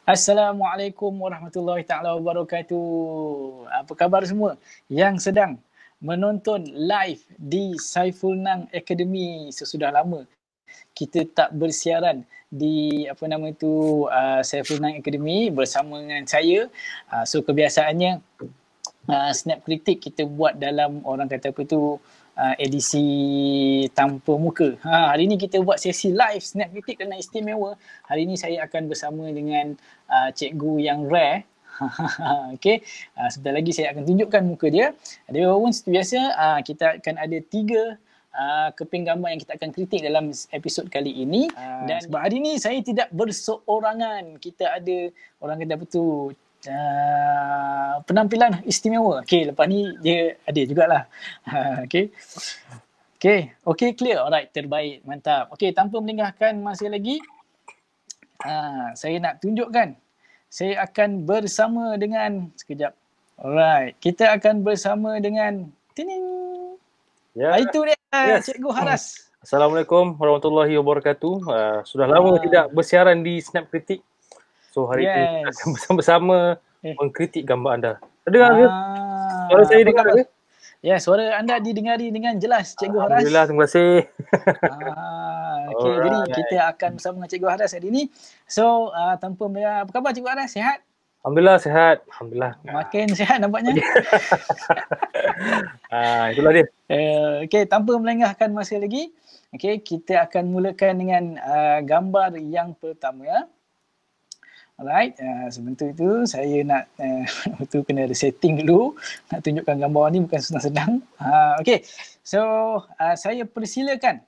Assalamualaikum warahmatullahi taala wabarakatuh. Apa khabar semua yang sedang menonton live di Saiful Nang Academy? Sesudah lama kita tak bersiaran di Saiful Nang Academy bersama dengan saya. So kebiasaannya Snap Kritik kita buat dalam orang kata apa tu edisi tanpa muka. Hari ni kita buat sesi live Snap Kritik kerana istimewa. Hari ni saya akan bersama dengan cikgu yang rare. Okey, sebentar lagi saya akan tunjukkan muka dia. Dia pun seperti biasa, kita akan ada 3 keping gambar yang kita akan kritik dalam episod kali ini. Dan sebab hari ni saya tidak berseorangan. Kita ada orang kata apa tu penampilan istimewa. Okey, lepas ni dia ada jugalah. Okey. Okey, clear. Alright, terbaik. Mantap. Okey, tanpa melengahkan masa lagi, saya nak tunjukkan. Saya akan bersama dengan sekejap. Alright, kita akan bersama dengan tining. Itu dia, Cikgu Haras. Assalamualaikum warahmatullahi wabarakatuh. Sudah lama tidak bersiaran di Snap Kritik. So hari ini kita akan bersama-sama mengkritik gambar anda. Dengar ke? Suara saya dengar ke? Ya, suara anda didengari dengan jelas, Cikgu Haras. Alhamdulillah, terima kasih. Okey, jadi kita akan bersama dengan Cikgu Haras hari ini. So, tanpa apa khabar Cikgu Haras? Sihat? Alhamdulillah, sihat. Alhamdulillah. Makin sihat nampaknya. Itulah dia. Okey, tanpa melengahkan masa lagi, okey, kita akan mulakan dengan gambar yang pertama. Alright, sebentar itu saya nak itu kena ada setting dulu. Nak tunjukkan gambar ni bukan senang-senang. Okey, so saya persilakan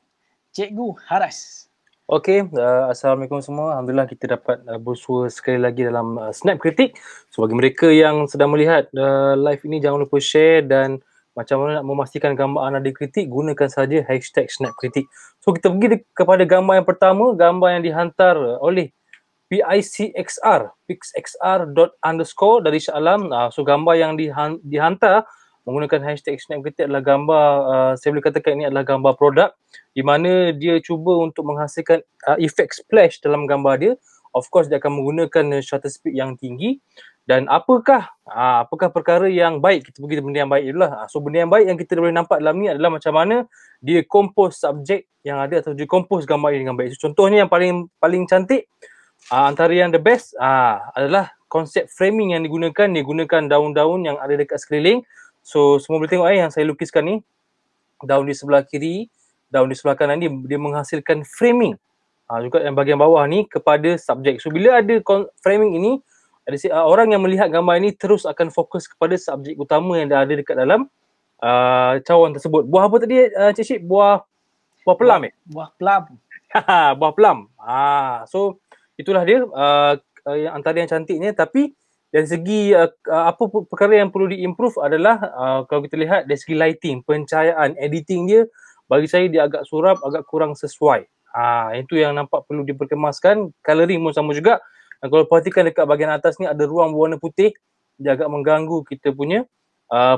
Cikgu Haras. Okey, Assalamualaikum semua. Alhamdulillah kita dapat bersua sekali lagi dalam Snap Kritik. So bagi mereka yang sedang melihat live ini, jangan lupa share, dan macam mana nak memastikan gambar anda dikritik, gunakan saja hashtag Snap Kritik. So kita pergi kepada gambar yang pertama, gambar yang dihantar oleh PICXR, pixxr._ dari Shah Alam. So gambar yang dihantar menggunakan hashtag Snap Kritik adalah gambar, saya boleh katakan ini adalah gambar produk di mana dia cuba untuk menghasilkan efek splash dalam gambar dia. Of course dia akan menggunakan shutter speed yang tinggi. Dan apakah perkara yang baik? Kita pergi benda yang baik dulu lah. So benda yang baik yang kita boleh nampak dalam ni adalah macam mana dia compose subjek yang ada atau dia compose gambar ini dengan baik. So, contohnya yang paling cantik, antara yang the best adalah konsep framing yang digunakan. Dia gunakan daun-daun yang ada dekat sekeliling. So semua boleh tengok yang saya lukiskan ni. Daun di sebelah kiri, daun di sebelah kanan ni, dia menghasilkan framing. Juga yang bahagian bawah ni kepada subjek. So bila ada framing ini, orang yang melihat gambar ini terus akan fokus kepada subjek utama yang ada dekat dalam cawan tersebut. Buah apa tadi Cik Syed? Buah pelam Buah pelam. Buah pelam. So itulah dia antara yang cantiknya. Tapi dari segi apa perkara yang perlu diimprove adalah kalau kita lihat dari segi lighting, pencahayaan, editing dia, bagi saya dia agak suram, agak kurang sesuai. Itu yang nampak perlu diperkemaskan. Coloring pun sama juga. Dan kalau perhatikan dekat bahagian atas ni ada ruang berwarna putih, dia agak mengganggu kita punya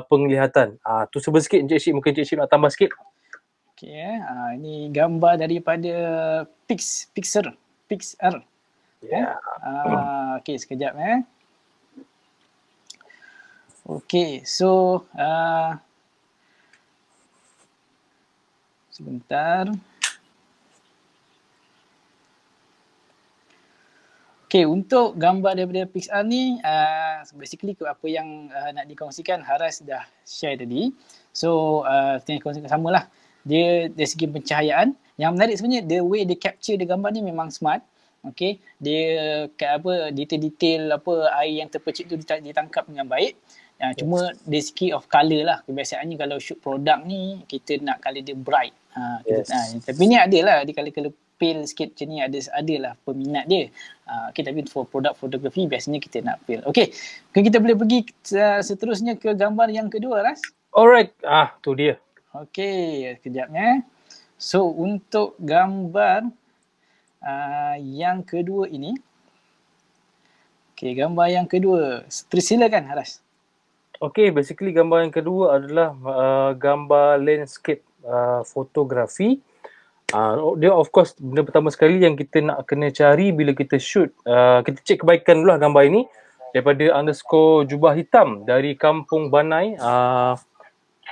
penglihatan. Tu sebab sikit Encik Syed, mungkin Encik Syed nak tambah sikit. Okey, ini gambar daripada Pixar. Okey, sekejap Okey, so sebentar. Okey, untuk gambar daripada Pixar ni, basically apa yang nak dikongsikan Haras dah share tadi. So, kita kongsikan samalah. Dia dari segi pencahayaan, yang menarik sebenarnya the way dia capture the gambar ni memang smart. Okey, dia detail-detail air yang terpercik tu ditangkap dengan baik. Cuma dari segi of colour lah. Kebiasaannya kalau shoot produk ni kita nak colour dia bright. Tapi ni adalah di colour pale sikit macam ni, adalah peminat dia. Okay, tapi for produk fotografi biasanya kita nak pale. Okay, kita boleh pergi seterusnya ke gambar yang kedua, Ras. Alright, tu dia. Okay, sekejap So untuk gambar yang kedua ini, okay, gambar yang kedua, persilakan Haras. Okay, basically gambar yang kedua adalah gambar landscape fotografi. Dia of course benda pertama sekali yang kita nak kena cari bila kita shoot, kita cek kebaikan dulu lah gambar ini daripada _ jubah hitam dari Kampung Banai,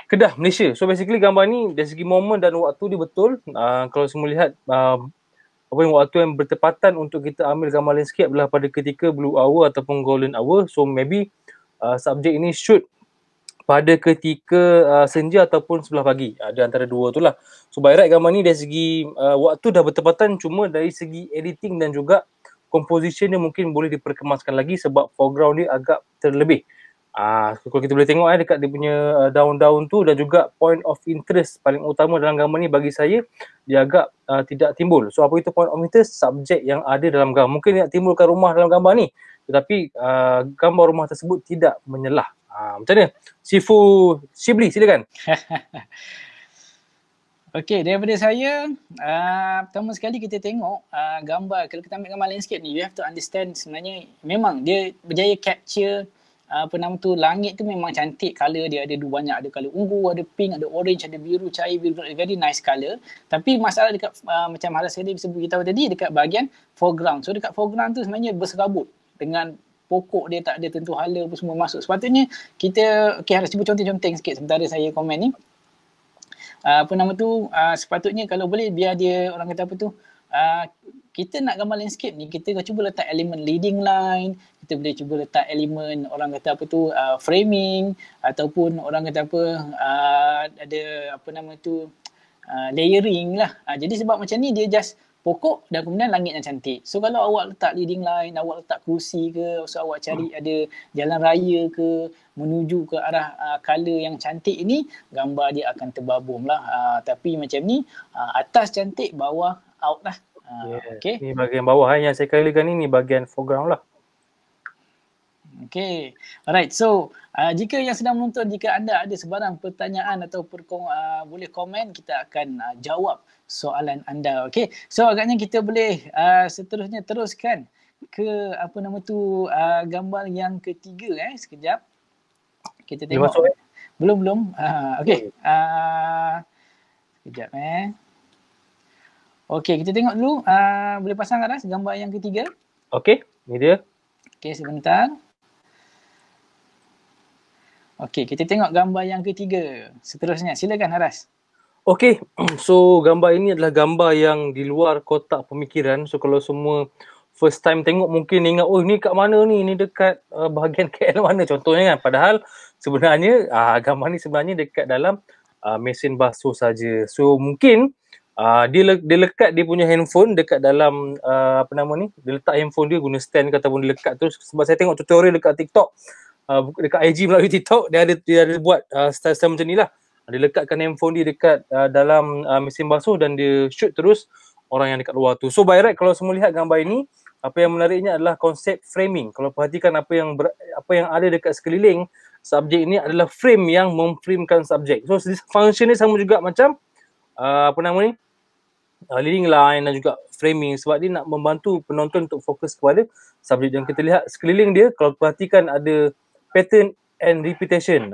Kedah, Malaysia. So basically gambar ni dari segi momen dan waktu dia betul. Kalau semua lihat apa yang waktu yang bertepatan untuk kita ambil gambar landscape adalah pada ketika blue hour ataupun golden hour. So maybe subjek ini shoot pada ketika senja ataupun sebelah pagi. Ada antara dua tu lah. So by right gambar ni dari segi waktu dah bertepatan, cuma dari segi editing dan juga composition dia mungkin boleh diperkemaskan lagi sebab foreground dia agak terlebih. Kalau kita boleh tengok dekat dia punya daun-daun tu dan juga point of interest paling utama dalam gambar ni bagi saya dia agak tidak timbul. So apa itu point of interest? Subjek yang ada dalam gambar. Mungkin dia nak timbulkan rumah dalam gambar ni, tetapi gambar rumah tersebut tidak menyelah. Macam mana? Sifu Shibli, silakan. Okey, daripada saya, pertama sekali kita tengok gambar, kalau kita ambil gambar landscape ni, you have to understand sebenarnya memang dia berjaya capture langit tu memang cantik, color dia ada banyak, ada color ungu, ada pink, ada orange, ada biru, cair biru, very nice color. Tapi masalah dekat macam Haras tadi bisa beritahu tadi dekat bahagian foreground. So dekat foreground tu sebenarnya berserabut dengan pokok dia tak ada tentu hala apa semua masuk. Sepatutnya kita, harus cuba conteng-conteng sikit sementara saya komen ni. Sepatutnya kalau boleh biar dia, orang kata apa tu, kita nak gambar landscape ni, kita cuba letak elemen leading line, kita boleh cuba letak elemen orang kata apa tu, framing, ataupun orang kata apa, ada layering lah. Jadi sebab macam ni dia just pokok dan kemudian langit yang cantik. So kalau awak letak leading line, awak letak kerusi ke, so awak cari ada jalan raya ke, menuju ke arah color yang cantik ini, gambar dia akan terbabung lah. Tapi macam ni, atas cantik, bawah out lah. Okay. Ni bahagian bawah yang saya kalikan ni bahagian foreground lah. Okay, alright. So jika yang sedang menonton, jika anda ada sebarang pertanyaan atau boleh komen, kita akan jawab soalan anda. Okay, so agaknya kita boleh seterusnya teruskan ke gambar yang ketiga. Sekejap kita tengok. Belum. Okay. Sekejap. Okay, kita tengok dulu. Boleh pasang Aras gambar yang ketiga? Okay, ni dia. Okay, sebentar. Okey, kita tengok gambar yang ketiga. Seterusnya, silakan Haras. Okey, so gambar ini adalah gambar yang di luar kotak pemikiran. So kalau semua first time tengok mungkin ingat, oh ni kat mana ni? Ni dekat bahagian KL mana contohnya kan. Padahal sebenarnya gambar ni sebenarnya dekat dalam mesin basuh saja. So mungkin dia lekat dia punya handphone dekat dalam dia letak handphone dia guna stand ataupun dia lekat tu, sebab saya tengok tutorial dekat TikTok, dekat IG melalui TikTok, dia ada buat style-style macam ni lah. Dia lekatkan handphone dia dekat dalam mesin basuh dan dia shoot terus orang yang dekat luar tu. So by right kalau semua lihat gambar ini, apa yang menariknya adalah konsep framing. Kalau perhatikan apa yang ada dekat sekeliling subjek ini adalah frame yang memframekan subjek. So function ni sama juga macam leading line dan juga framing, sebab dia nak membantu penonton untuk fokus kepada subjek. Dan kita lihat sekeliling dia, kalau perhatikan ada pattern and repetition.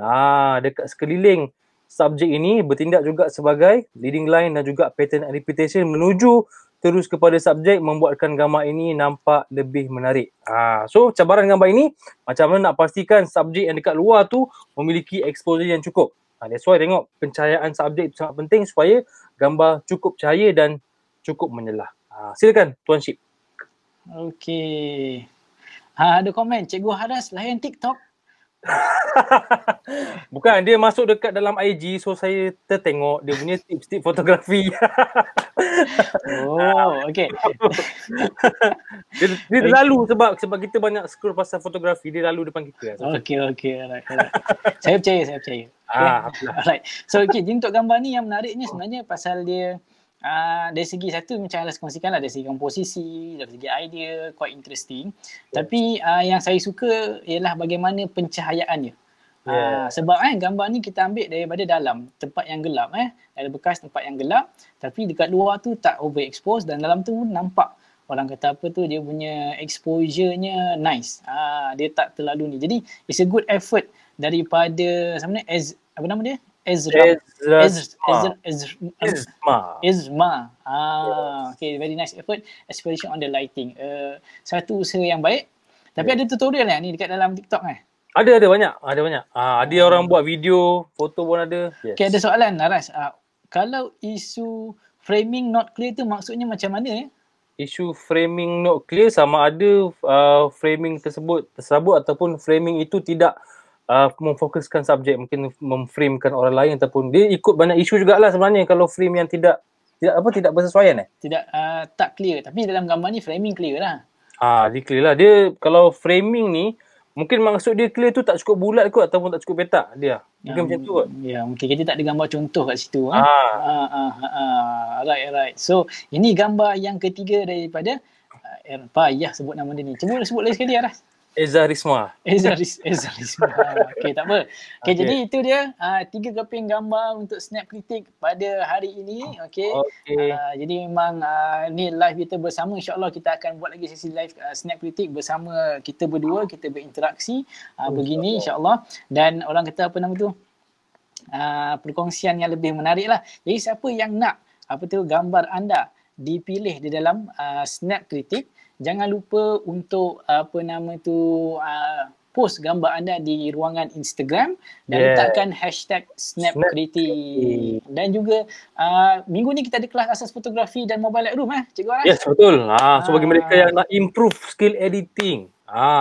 Dekat sekeliling subjek ini bertindak juga sebagai leading line dan juga pattern and repetition menuju terus kepada subjek, membuatkan gambar ini nampak lebih menarik. So cabaran gambar ini, macam mana nak pastikan subjek yang dekat luar tu memiliki exposure yang cukup. That's why tengok pencahayaan subjek itu sangat penting supaya gambar cukup cahaya dan cukup menyelah. Silakan Tuan Syip. Okey. Ada komen, Cikgu Haras layan TikTok. Bukan, dia masuk dekat dalam IG, so saya tertengok dia punya tips-tips fotografi. Okey. Dia lalu sebab kita banyak scroll pasal fotografi, dia lalu depan kita. Okey. Alright. Saya percaya. Okay. Alright. So untuk gambar ni yang menariknya sebenarnya pasal dia dari segi satu macam Haras kongsikan lah, dari segi komposisi, dari segi idea, quite interesting. Tapi yang saya suka ialah bagaimana pencahayaannya. Sebab gambar ni kita ambil daripada dalam tempat yang gelap, ada bekas tempat yang gelap, tapi dekat luar tu tak overexpose dan dalam tu nampak orang kata apa tu, dia punya exposure-nya nice. Dia tak terlalu ni. Jadi it's a good effort daripada Ezra. Ezra Izma. Izma. Yes. Okay, very nice effort, especially on the lighting. Satu usaha yang baik. Tapi Yeah. ada tutorial ni dekat dalam TikTok Ada banyak. Ada orang buat video, foto pun ada. Yes. Okay, ada soalan Aras. Kalau isu framing not clear tu maksudnya macam mana ya? Isu framing not clear sama ada framing tersebut ataupun framing itu tidak memfokuskan subjek, mungkin memframekan orang lain ataupun dia ikut banyak isu jugalah sebenarnya kalau frame yang tidak bersesuaian Tidak tak clear, tapi dalam gambar ni framing clear lah. Dia clear lah. Dia kalau framing ni mungkin maksud dia clear tu tak cukup bulat kot ataupun tak cukup petak dia. Mungkin macam tu kot. Ya, mungkin kita tak ada gambar contoh kat situ. Right. So, ini gambar yang ketiga daripada payah sebut nama dia ni. Cuba sebut lagi sekali Aras. Ezra Izma. Okay, tak apa. Okay, jadi itu dia 3 keping gambar untuk Snap Kritik pada hari ini. Okay. Jadi memang ni live kita bersama. InsyaAllah kita akan buat lagi sesi live Snap Kritik bersama kita berdua. Kita berinteraksi begini insyaAllah. Dan orang kata apa nama tu? Perkongsian yang lebih menarik lah. Jadi siapa yang nak gambar anda dipilih di dalam Snap Kritik, jangan lupa untuk post gambar anda di ruangan Instagram dan letakkan hashtag #SnapKritik. Dan juga minggu ni kita ada kelas asas fotografi dan mobile lightroom Cikgu Aras? Yes, betul. So bagi mereka yang nak improve skill editing,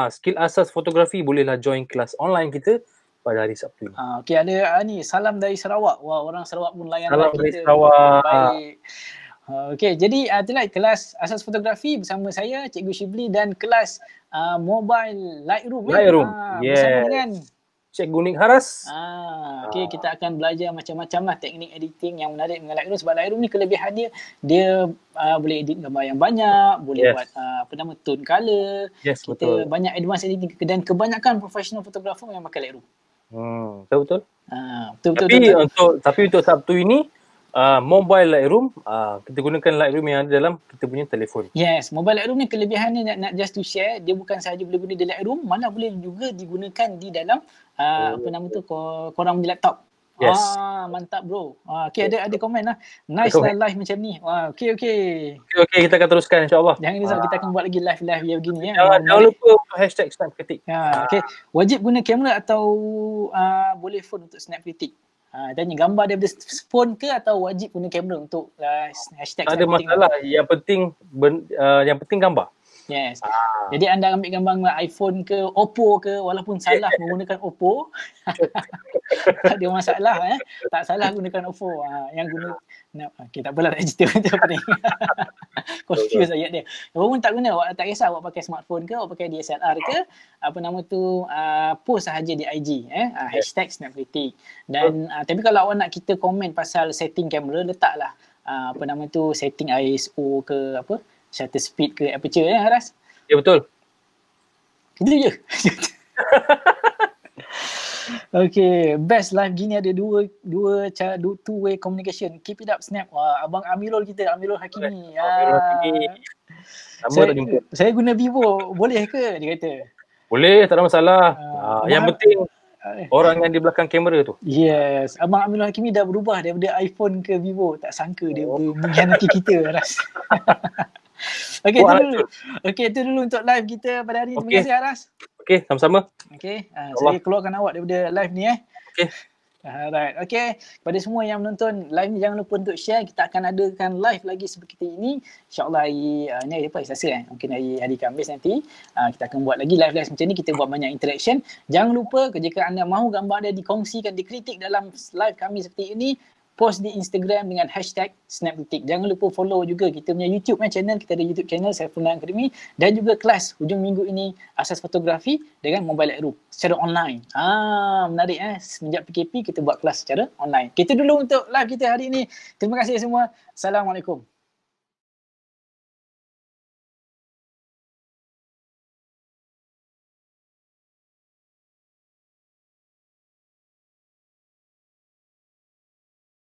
skill asas fotografi, bolehlah join kelas online kita pada hari Sabtu ni. Okay, ada ni salam dari Sarawak. Wah, orang Sarawak pun layan salam kita. Dari Sarawak. Baik. Okey, jadi itulah kelas asas fotografi bersama saya Cikgu Shibli dan kelas mobile lightroom. Bersama dengan Cikgu Nik Haras. Okey, kita akan belajar macam-macam lah teknik editing yang menarik dengan Lightroom. Sebab Lightroom ni kelebihan dia boleh edit gambar yang banyak, boleh buat tone color. Yes, kita betul. Banyak advanced editing dan kebanyakan professional fotografer memang pakai Lightroom. Betul. Betul. Tapi untuk Sabtu ini mobile Lightroom, kita gunakan Lightroom yang ada dalam kita punya telefon. Yes, mobile Lightroom ni kelebihannya nak just to share, dia bukan sahaja boleh guna di Lightroom, malah boleh juga digunakan di dalam korang punya laptop. Yes. Mantap bro. Okay, ada komen lah. Nice lah live macam ni. Okay. Okay, kita akan teruskan insyaAllah. Jangan risau, kita akan buat lagi live yang begini Jangan lupa hashtag Snap Kritik. Okay, wajib guna kamera atau boleh phone untuk Snap Kritik? Tanya gambar daripada phone ke atau wajib guna kamera untuk hashtag tak ada masalah. Yang penting gambar. Yes. Jadi anda ambil gambar dengan iPhone ke Oppo ke, walaupun salah menggunakan Oppo tak ada masalah tak salah gunakan Oppo. Yang guna okay, tak apalah, tak cerita macam apa ni. Confuse ayat dia. Walaupun tak guna, tak kisah awak pakai smartphone ke, awak pakai DSLR ke, post sahaja di IG hashtag SnapKritik. Dan tapi kalau awak nak kita komen pasal setting kamera, letaklah setting ISO ke shutter speed ke aperture Haras? Ya, betul. Itu je. Okay, best live gini ada dua cara, two-way communication. Keep it up Snap. Abang Amirul Hakimi. Saya guna Vivo, boleh ke? Dia kata. Boleh, tak ada masalah. Yang penting orang yang di belakang kamera tu. Yes, Abang Amirul Hakimi dah berubah daripada iPhone ke Vivo. Tak sangka dia mengkhianati kita Haras. Okay, itu dulu untuk live kita pada hari ini. Terima kasih Haras. Okay, sama-sama. Okay, saya keluarkan awak daripada live ni Okay. Alright, okay. Kepada semua yang menonton live ni, jangan lupa untuk share. Kita akan adakan live lagi seperti ini. InsyaAllah hari ni hari apa? Selasa mungkin hari Khamis nanti. Kita akan buat lagi live macam ni. Kita buat banyak interaction. Jangan lupa jika anda mahu gambar anda dikongsikan, dikritik dalam live kami seperti ini, post di Instagram dengan hashtag SnapKritik. Jangan lupa follow juga kita punya YouTube channel. Kita ada YouTube channel Saiful Academy dan juga kelas hujung minggu ini asas fotografi dengan mobile lightroom secara online. Menarik semenjak PKP kita buat kelas secara online. Kita dulu untuk live kita hari ini. Terima kasih semua. Assalamualaikum.